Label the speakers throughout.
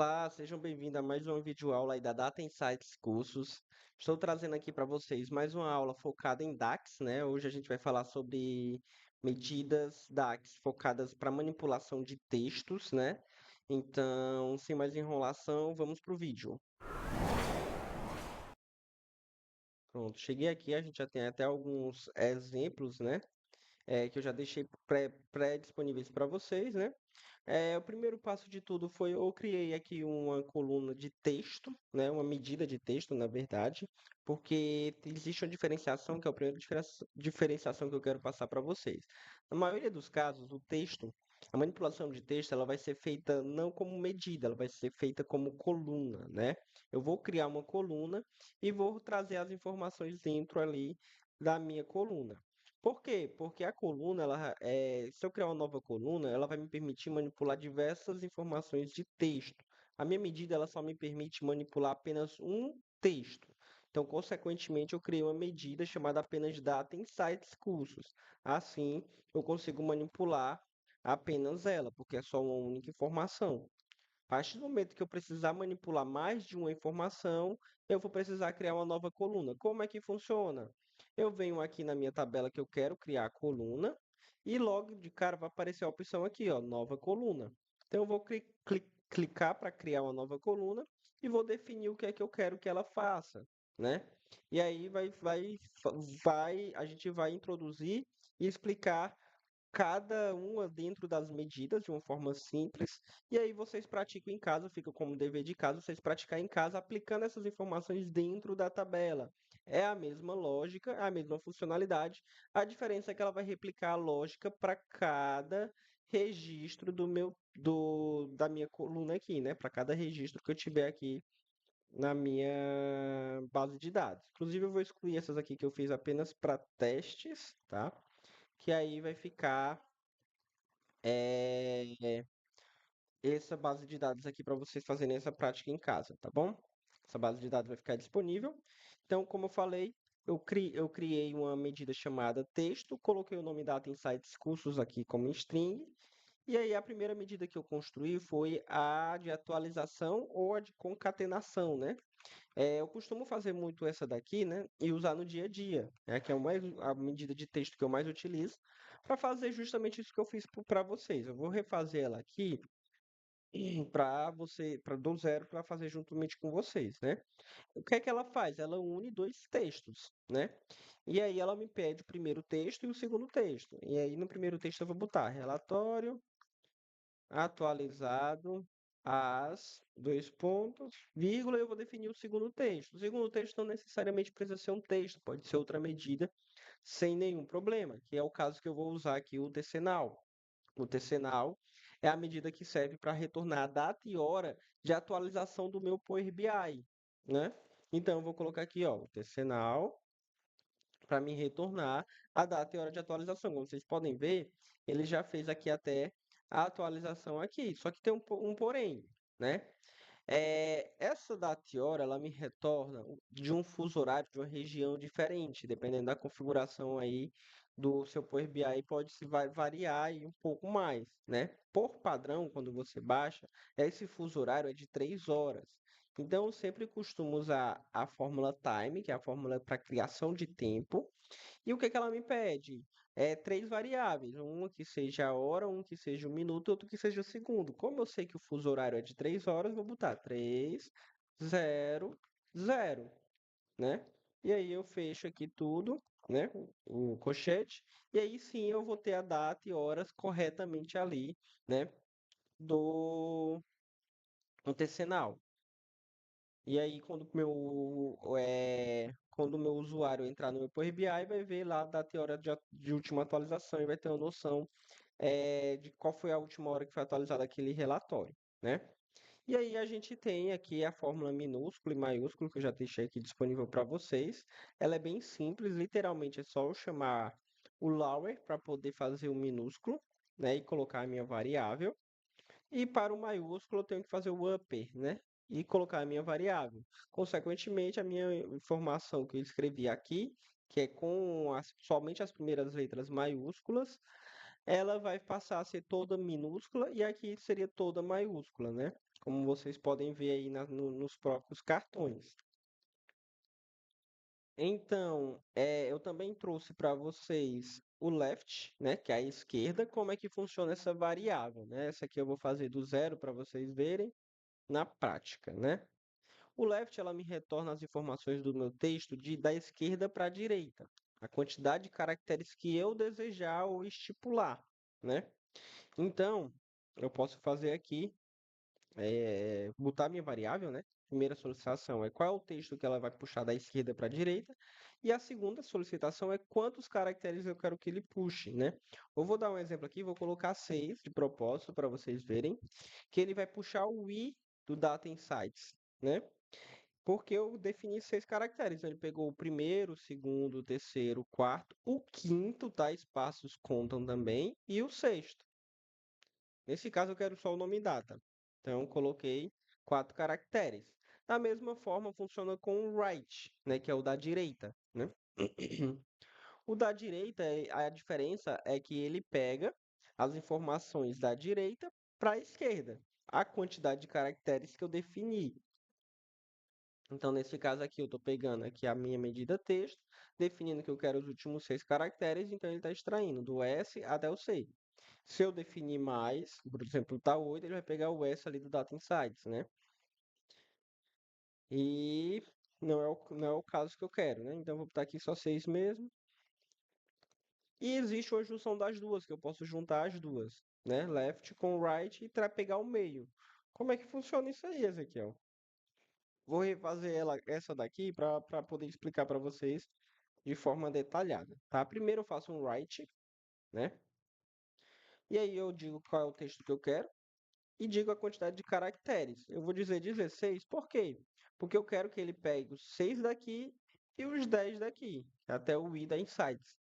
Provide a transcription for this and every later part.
Speaker 1: Olá, sejam bem-vindos a mais uma videoaula aí da Data Insights Cursos. Estou trazendo aqui para vocês mais uma aula focada em DAX, né? Hoje a gente vai falar sobre medidas DAX focadas para manipulação de textos, né? Então, sem mais enrolação, vamos para o vídeo. Pronto, cheguei aqui, a gente já tem até alguns exemplos, né? Que eu já deixei pré-disponíveis para vocês, né? O primeiro passo de tudo foi eu criei aqui uma coluna de texto, né? Uma medida de texto, na verdade, porque existe uma diferenciação, que é a primeira diferenciação que eu quero passar para vocês. Na maioria dos casos, o texto, a manipulação de texto, ela vai ser feita não como medida, ela vai ser feita como coluna, né? Eu vou criar uma coluna e vou trazer as informações dentro ali da minha coluna. Por quê? Porque a coluna, se eu criar uma nova coluna, ela vai me permitir manipular diversas informações de texto. A minha medida, ela só me permite manipular apenas um texto. Então, consequentemente, eu criei uma medida chamada apenas Data Insights Cursos. Assim, eu consigo manipular apenas ela, porque é só uma única informação. A partir do momento que eu precisar manipular mais de uma informação, eu vou precisar criar uma nova coluna. Como é que funciona? Eu venho aqui na minha tabela que eu quero criar a coluna e logo de cara vai aparecer a opção aqui, ó, nova coluna. Então eu vou clicar para criar uma nova coluna e vou definir o que é que eu quero que ela faça, né? E aí a gente vai introduzir e explicar cada uma dentro das medidas de uma forma simples, e aí vocês praticam em casa, fica como dever de casa, vocês praticar em casa aplicando essas informações dentro da tabela. É a mesma lógica, é a mesma funcionalidade, a diferença é que ela vai replicar a lógica para cada registro da minha coluna aqui, né? Para cada registro que eu tiver aqui na minha base de dados. Inclusive, eu vou excluir essas aqui que eu fiz apenas para testes, tá? Que aí vai ficar é, essa base de dados aqui para vocês fazerem essa prática em casa, tá bom? Essa base de dados vai ficar disponível. Então, como eu falei, eu criei uma medida chamada texto, coloquei o nome Data Insights Cursos aqui como string, e aí a primeira medida que eu construí foi a de atualização ou a de concatenação, né? Eu costumo fazer muito essa daqui, né? E usar no dia a dia, né? Que é a medida de texto que eu mais utilizo, para fazer justamente isso que eu fiz para vocês. Eu vou refazer ela aqui para do zero para fazer juntamente com vocês, né? O que é que ela faz? Ela une dois textos, né? E aí ela me pede o primeiro texto e o segundo texto. E aí no primeiro texto eu vou botar relatório atualizado dois pontos, vírgula, eu vou definir o segundo texto. O segundo texto não necessariamente precisa ser um texto, pode ser outra medida sem nenhum problema, que é o caso que eu vou usar aqui o decenal. O decenal é a medida que serve para retornar a data e hora de atualização do meu Power BI, né? Então, eu vou colocar aqui, ó, o decenal para me retornar a data e hora de atualização. Como vocês podem ver, ele já fez aqui até a atualização aqui. Só que tem um porém, né? Essa data e hora, ela me retorna de um fuso horário, de uma região diferente, dependendo da configuração aí do seu Power BI, vai variar aí um pouco mais, né? Por padrão, quando você baixa, esse fuso horário é de 3 horas. Então, eu sempre costumo usar a fórmula time, que é a fórmula para criação de tempo, e o que que ela me pede? Três variáveis, uma que seja a hora, um que seja o minuto e outro que seja o segundo. Como eu sei que o fuso horário é de 3 horas, vou botar 3, 0, 0, né? E aí eu fecho aqui tudo, né? O colchete, e aí sim eu vou ter a data e horas corretamente ali, né? Do tecenal. E aí, quando o meu usuário entrar no meu Power BI, vai ver lá a data e hora de última atualização e vai ter uma noção de qual foi a última hora que foi atualizado aquele relatório, né? E aí a gente tem aqui a fórmula minúsculo e maiúsculo, que eu já deixei aqui disponível para vocês. Ela é bem simples, literalmente é só eu chamar o lower para poder fazer o minúsculo, né? E colocar a minha variável. E para o maiúsculo, eu tenho que fazer o upper, né? E colocar a minha variável. Consequentemente, a minha informação que eu escrevi aqui, que é com somente as primeiras letras maiúsculas, ela vai passar a ser toda minúscula e aqui seria toda maiúscula, né? como vocês podem ver aí nos próprios cartões. Então, eu também trouxe para vocês o left, né, que é a esquerda, como é que funciona essa variável, né? Essa aqui eu vou fazer do zero para vocês verem na prática, né? O left, ela me retorna as informações do meu texto da esquerda para a direita, a quantidade de caracteres que eu desejar ou estipular, né? Então, eu posso fazer aqui botar minha variável, né? Primeira solicitação é qual é o texto que ela vai puxar da esquerda para a direita. E a segunda solicitação é quantos caracteres eu quero que ele puxe, né? Eu vou dar um exemplo aqui, vou colocar 6 de propósito para vocês verem, que ele vai puxar o i do Data Insights, né? Porque eu defini 6 caracteres. Então, ele pegou o primeiro, o segundo, o terceiro, o quarto, o quinto, tá? Espaços contam também, e o sexto. Nesse caso, eu quero só o nome e data. Então, coloquei 4 caracteres. Da mesma forma, funciona com o right, né, que é o da direita, né? O da direita, a diferença é que ele pega as informações da direita para a esquerda, a quantidade de caracteres que eu defini. Então, nesse caso aqui, eu estou pegando aqui a minha medida texto, definindo que eu quero os últimos 6 caracteres, então ele está extraindo do S até o C. Se eu definir mais, por exemplo, tá 8, ele vai pegar o S ali do Data Insights, né? E não é o caso que eu quero, né? Então, eu vou botar aqui só 6 mesmo. E existe uma junção das duas, que eu posso juntar as duas, né? Left com right e pegar o meio. Como é que funciona isso aí, Ezequiel? Vou refazer essa daqui para poder explicar para vocês de forma detalhada, tá? Primeiro eu faço um write, né? E aí eu digo qual é o texto que eu quero e digo a quantidade de caracteres. Eu vou dizer 16, por quê? Porque eu quero que ele pegue os 6 daqui e os 10 daqui, até o i da insights.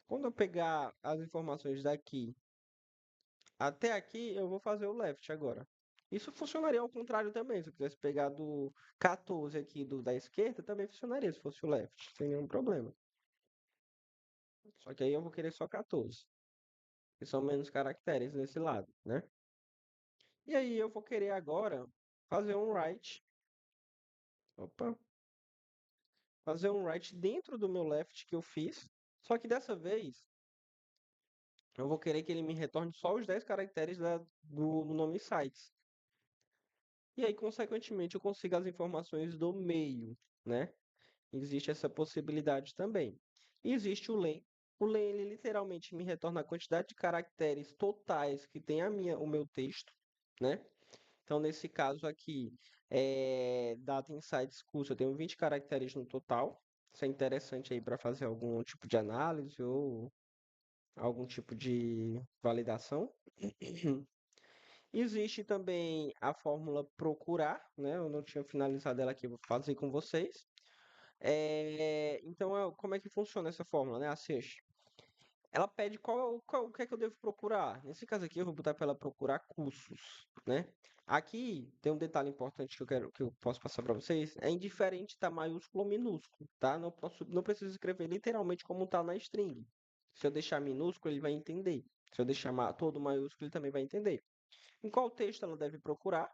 Speaker 1: Quando eu pegar as informações daqui até aqui, eu vou fazer o left agora. Isso funcionaria ao contrário também. Se eu quisesse pegar do 14 aqui da esquerda, também funcionaria se fosse o left, sem nenhum problema. Só que aí eu vou querer só 14, que são menos caracteres nesse lado, né? E aí eu vou querer agora fazer um write. Opa, fazer um write dentro do meu left que eu fiz. Só que dessa vez eu vou querer que ele me retorne só os 10 caracteres do nome sites. E aí, consequentemente, eu consigo as informações do meio, né? Existe essa possibilidade também. E existe o len. O len, ele literalmente me retorna a quantidade de caracteres totais que tem o meu texto, né? Então, nesse caso aqui, Data Insights Curso, eu tenho 20 caracteres no total. Isso é interessante aí para fazer algum tipo de análise ou algum tipo de validação. Existe também a fórmula procurar, né? Eu não tinha finalizado ela aqui, eu vou fazer com vocês. Então, como é que funciona essa fórmula, né? A search. Ela pede o que é que eu devo procurar. Nesse caso aqui, eu vou botar para ela procurar cursos, né? Aqui tem um detalhe importante que eu posso passar para vocês. É indiferente estar maiúsculo ou minúsculo, tá? Não preciso escrever literalmente como está na string. Se eu deixar minúsculo, ele vai entender. Se eu deixar todo maiúsculo, ele também vai entender. Em qual texto ela deve procurar?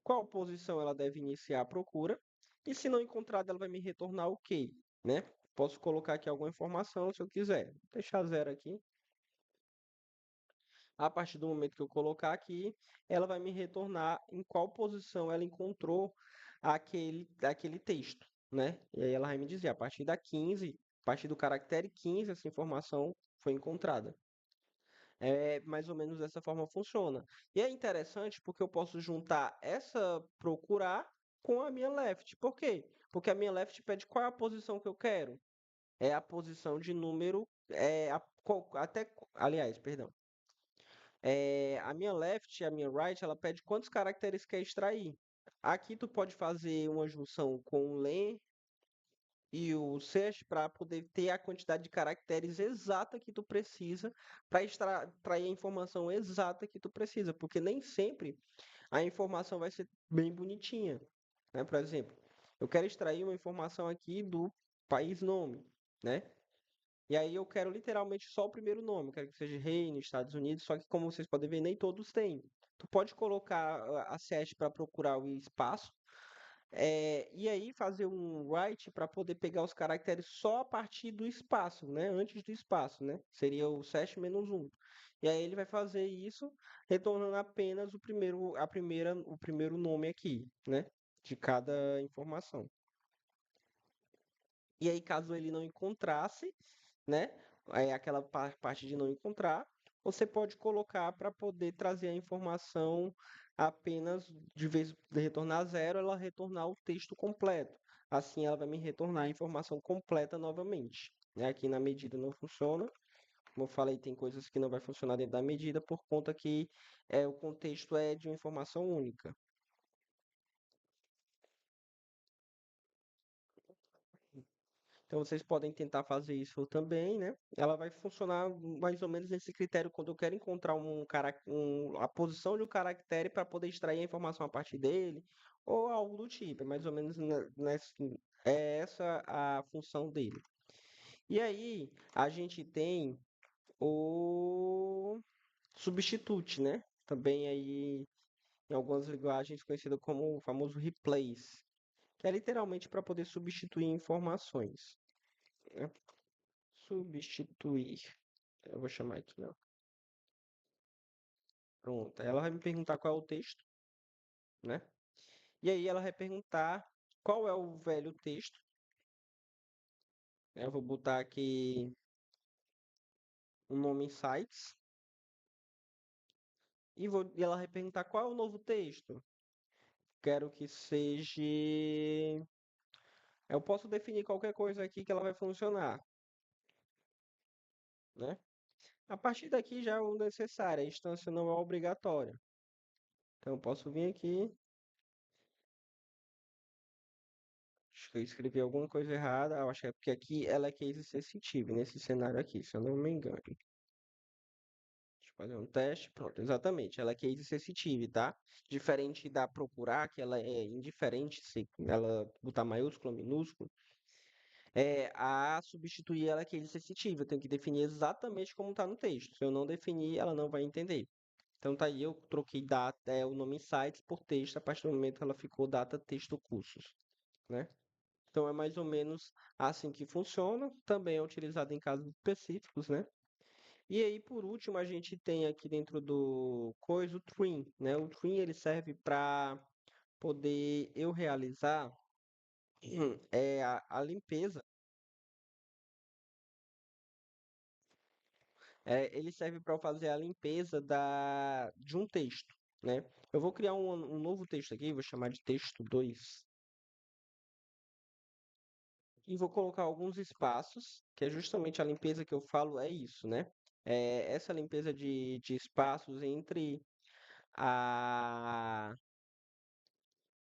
Speaker 1: Qual posição ela deve iniciar a procura? E se não encontrada, ela vai me retornar o quê, né? Posso colocar aqui alguma informação se eu quiser. Vou deixar zero aqui. A partir do momento que eu colocar aqui, ela vai me retornar em qual posição ela encontrou aquele texto, né? E aí ela vai me dizer, a partir da 15, a partir do caractere 15, essa informação foi encontrada. É mais ou menos dessa forma funciona. E é interessante porque eu posso juntar essa procurar com a minha left. Por quê? Porque a minha left pede qual é a posição que eu quero. É a posição de número. Aliás, perdão. A minha left e a minha right, ela pede quantos caracteres quer extrair. Aqui tu pode fazer uma junção com o len e o search para poder ter a quantidade de caracteres exata que tu precisa para extrair a informação exata que tu precisa, porque nem sempre a informação vai ser bem bonitinha, né? Por exemplo, eu quero extrair uma informação aqui do país nome, né? E aí eu quero literalmente só o primeiro nome, eu quero que seja Reino, Estados Unidos, só que como vocês podem ver, nem todos têm. Tu pode colocar a set para procurar o espaço, e aí fazer um write para poder pegar os caracteres só a partir do espaço, né? Antes do espaço, né? Seria o set menos um. E aí ele vai fazer isso, retornando apenas o primeiro nome aqui, né? De cada informação. E aí, caso ele não encontrasse, né? Aquela parte de não encontrar, você pode colocar para poder trazer a informação apenas de vez de retornar zero, ela retornar o texto completo. Assim, ela vai me retornar a informação completa novamente. Né? Aqui na medida não funciona. Como eu falei, tem coisas que não vai funcionar dentro da medida por conta que o contexto é de uma informação única. Então vocês podem tentar fazer isso também, né? Ela vai funcionar mais ou menos nesse critério quando eu quero encontrar a posição de um caractere para poder extrair a informação a partir dele, ou algo do tipo. É mais ou menos é essa a função dele. E aí a gente tem o substitute, né? Também aí em algumas linguagens conhecido como o famoso replace, que é literalmente para poder substituir informações, né? Substituir. Eu vou chamar aqui, não. Pronto. Ela vai me perguntar qual é o texto, né? E aí ela vai perguntar qual é o velho texto. Eu vou botar aqui o nome em sites. E ela vai perguntar qual é o novo texto. Quero que seja. Eu posso definir qualquer coisa aqui que ela vai funcionar, né? A partir daqui já é o necessário, a instância não é obrigatória. Então eu posso vir aqui. Acho que eu escrevi alguma coisa errada. Eu acho que é porque aqui ela é case sensitive, nesse cenário aqui, se eu não me engano. Deixa eu fazer um teste. Pronto, exatamente. Ela é case sensitive, tá? Diferente da procurar, que ela é indiferente se ela botar maiúsculo ou minúsculo. A substituir ela é case sensitive. Eu tenho que definir exatamente como está no texto. Se eu não definir, ela não vai entender. Então tá aí, eu troquei data, o nome sites por texto. A partir do momento ela ficou data texto cursos, né? Então é mais ou menos assim que funciona. Também é utilizado em casos específicos, né? E aí, por último, a gente tem aqui dentro do coisa o trim, né? O trim ele serve para poder eu realizar a limpeza. Ele serve para eu fazer a limpeza de um texto, né? Eu vou criar um novo texto aqui, vou chamar de texto 2 e vou colocar alguns espaços, que é justamente a limpeza que eu falo, é isso, né? Essa limpeza de espaços a,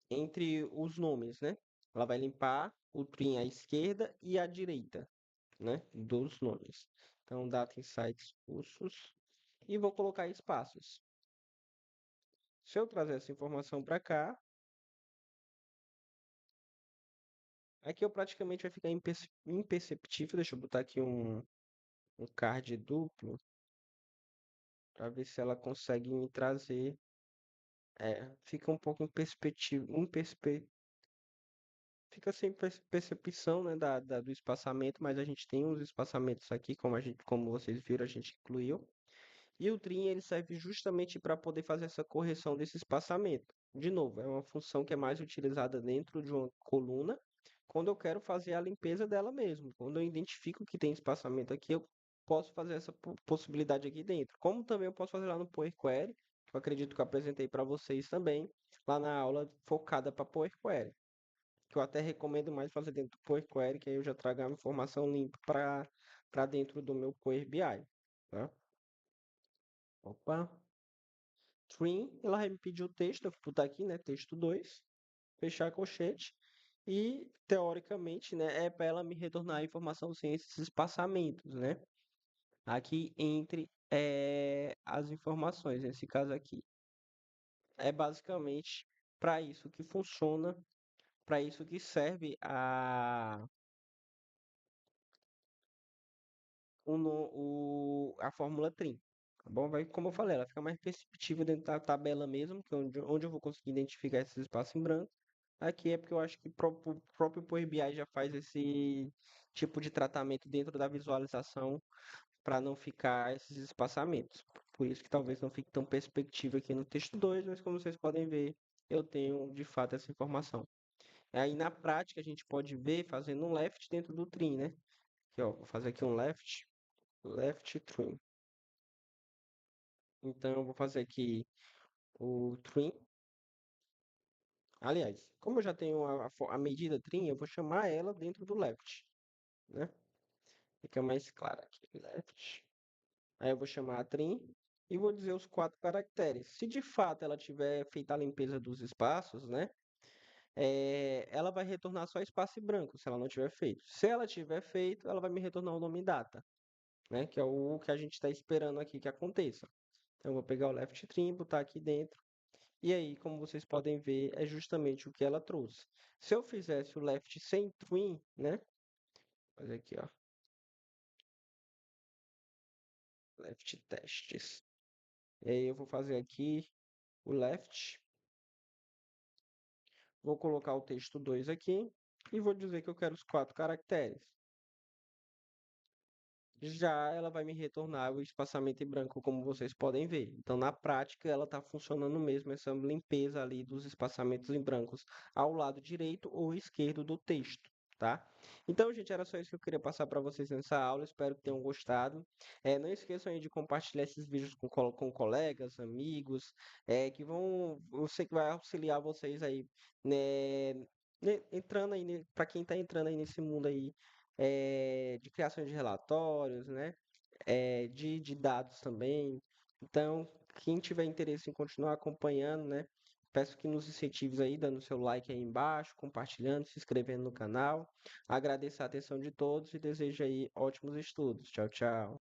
Speaker 1: entre os nomes, né? Ela vai limpar o trim à esquerda e à direita, né? Dos nomes. Então, data insights cursos e vou colocar espaços. Se eu trazer essa informação para cá, aqui eu praticamente vai ficar imperceptível. Deixa eu botar aqui um card duplo para ver se ela consegue me trazer. Fica um pouco fica sem percepção, né, do espaçamento, mas a gente tem uns espaçamentos aqui, como vocês viram, a gente incluiu. E o trim ele serve justamente para poder fazer essa correção desse espaçamento. De novo, é uma função que é mais utilizada dentro de uma coluna, quando eu quero fazer a limpeza dela mesmo. Quando eu identifico que tem espaçamento aqui, eu posso fazer essa possibilidade aqui dentro. Como também eu posso fazer lá no Power Query, que eu acredito que eu apresentei para vocês também, lá na aula focada para Power Query, que eu até recomendo mais fazer dentro do Power Query, que aí eu já trago a informação limpa para dentro do meu Power BI, tá? Opa, trim, ela vai me pedir o texto, eu vou botar aqui, né, texto 2, fechar colchete, e teoricamente, né, é para ela me retornar a informação sem esses espaçamentos, né, aqui entre as informações, nesse caso aqui. É basicamente para isso que funciona, para isso que serve a fórmula trim. Tá bom? Vai, como eu falei, ela fica mais perceptível dentro da tabela mesmo, que é onde eu vou conseguir identificar esses espaços em branco. Aqui é porque eu acho que o próprio Power BI já faz esse tipo de tratamento dentro da visualização para não ficar esses espaçamentos. Por isso que talvez não fique tão perspectiva aqui no texto 2, mas como vocês podem ver, eu tenho de fato essa informação. Aí na prática a gente pode ver fazendo um left dentro do trim, né? Aqui, ó, vou fazer aqui um left trim. Então eu vou fazer aqui o trim. Aliás, como eu já tenho a medida trim, eu vou chamar ela dentro do left, né? Fica mais claro aqui, left. Aí eu vou chamar a trim e vou dizer os 4 caracteres. Se de fato ela tiver feito a limpeza dos espaços, né? Ela vai retornar só espaço e branco, se ela não tiver feito. Se ela tiver feito, ela vai me retornar o nome data, né? Que é o que a gente está esperando aqui que aconteça. Então eu vou pegar o left trim, botar aqui dentro. E aí, como vocês podem ver, é justamente o que ela trouxe. Se eu fizesse o left sem trim, né? Vou fazer aqui, ó, left testes. E aí eu vou fazer aqui o left, vou colocar o texto 2 aqui e vou dizer que eu quero os 4 caracteres. Já ela vai me retornar o espaçamento em branco, como vocês podem ver. Então, na prática, ela está funcionando mesmo essa limpeza ali dos espaçamentos em brancos ao lado direito ou esquerdo do texto, tá? Então, gente, era só isso que eu queria passar para vocês nessa aula. Espero que tenham gostado. Não esqueçam aí de compartilhar esses vídeos com colegas, amigos, eu sei que vai auxiliar vocês aí, né, entrando aí, para quem está entrando aí nesse mundo aí de criação de relatórios, né? De dados também. Então, quem tiver interesse em continuar acompanhando, né? Peço que nos incentive aí, dando seu like aí embaixo, compartilhando, se inscrevendo no canal. Agradeço a atenção de todos e desejo aí ótimos estudos. Tchau, tchau.